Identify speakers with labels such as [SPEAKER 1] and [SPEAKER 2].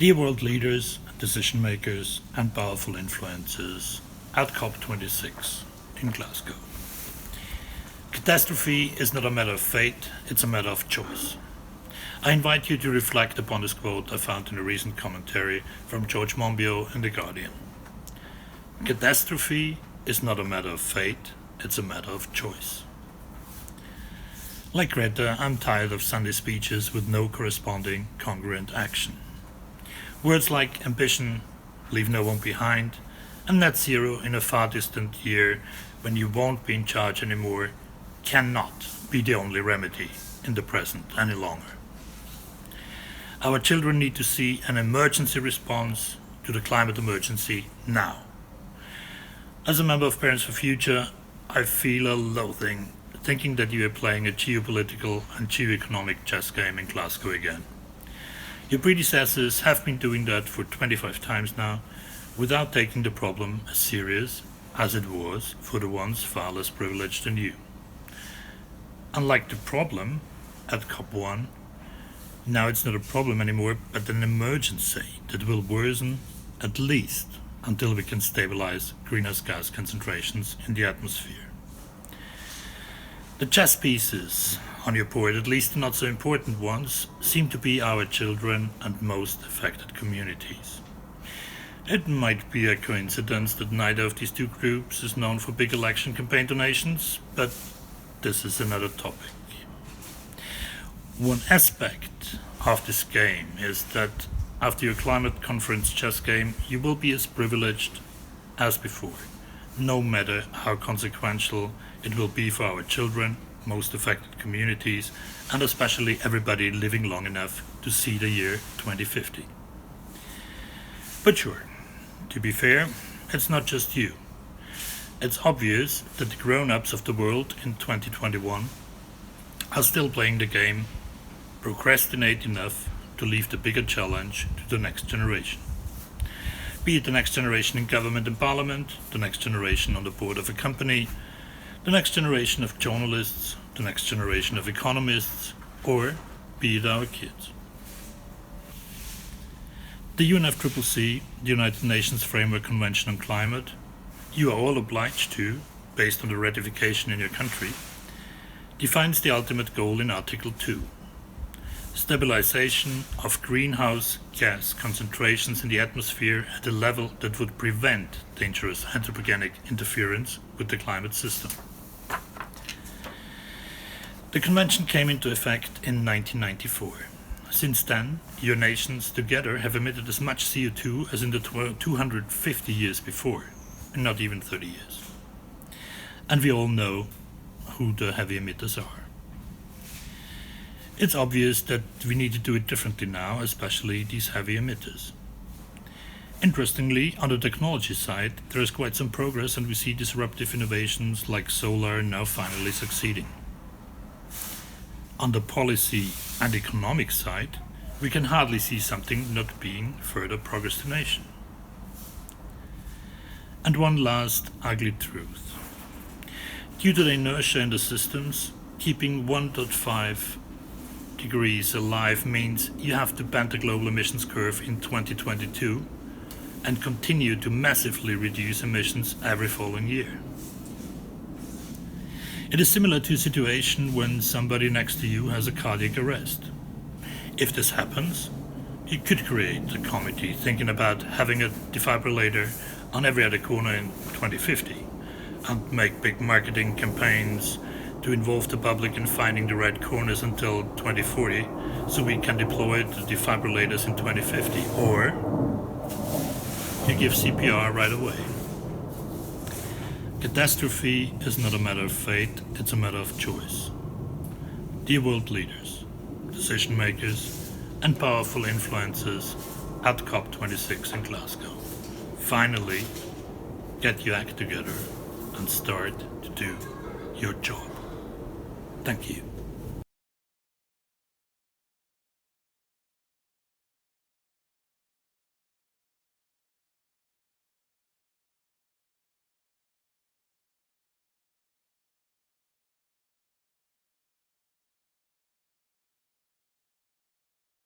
[SPEAKER 1] Dear world leaders, decision makers, and powerful influencers at COP26 in Glasgow. Catastrophe is not a matter of fate, it's a matter of choice. I invite you to reflect upon this quote I found in a recent commentary from George Monbiot in The Guardian. Catastrophe is not a matter of fate, it's a matter of choice. Like Greta, I'm tired of Sunday speeches with no corresponding congruent action. Words like ambition, leave no one behind, and net zero in a far distant year when you won't be in charge anymore cannot be the only remedy in the present any longer. Our children need to see an emergency response to the climate emergency now. As a member of Parents for Future, I feel a loathing thinking that you are playing a geopolitical and geoeconomic chess game in Glasgow again. Your predecessors have been doing that for 25 times now, without taking the problem as serious as it was for the ones far less privileged than you. Unlike the problem at COP1, now it's not a problem anymore, but an emergency that will worsen at least until we can stabilize greenhouse gas concentrations in the atmosphere. The chess pieces on your board, at least the not so important ones, seem to be our children and most affected communities. It might be a coincidence that neither of these two groups is known for big election campaign donations, but this is another topic. One aspect of this game is that after your climate conference chess game, you will be as privileged as before, no matter how consequential it will be for our children, most affected communities, and especially everybody living long enough to see the year 2050. But sure, to be fair, it's not just you. It's obvious that the grown-ups of the world in 2021 are still playing the game, procrastinate enough to leave the bigger challenge to the next generation. Be it the next generation in government and parliament, the next generation on the board of a company, the next generation of journalists, the next generation of economists, or be it our kids. The UNFCCC, the United Nations Framework Convention on Climate, you are all obliged to, based on the ratification in your country, defines the ultimate goal in Article 2. Stabilization of greenhouse gas concentrations in the atmosphere at a level that would prevent dangerous anthropogenic interference with the climate system. The convention came into effect in 1994. Since then, your nations together have emitted as much CO2 as in the 250 years before, and not even 30 years. And we all know who the heavy emitters are. It's obvious that we need to do it differently now, especially these heavy emitters. Interestingly, on the technology side, there is quite some progress, and we see disruptive innovations like solar now finally succeeding. On the policy and economic side, we can hardly see something not being further procrastination. And one last ugly truth. Due to the inertia in the systems, keeping 1.5 degrees alive means you have to bend the global emissions curve in 2022 and continue to massively reduce emissions every following year. It is similar to a situation when somebody next to you has a cardiac arrest. If this happens, you could create a committee thinking about having a defibrillator on every other corner in 2050 and make big marketing campaigns to involve the public in finding the right corners until 2040 so we can deploy the defibrillators in 2050. Or you give CPR right away. Catastrophe is not a matter of fate, it's a matter of choice. Dear world leaders, decision makers, and powerful influencers at COP26 in Glasgow, finally get your act together and start to do your job. Thank you.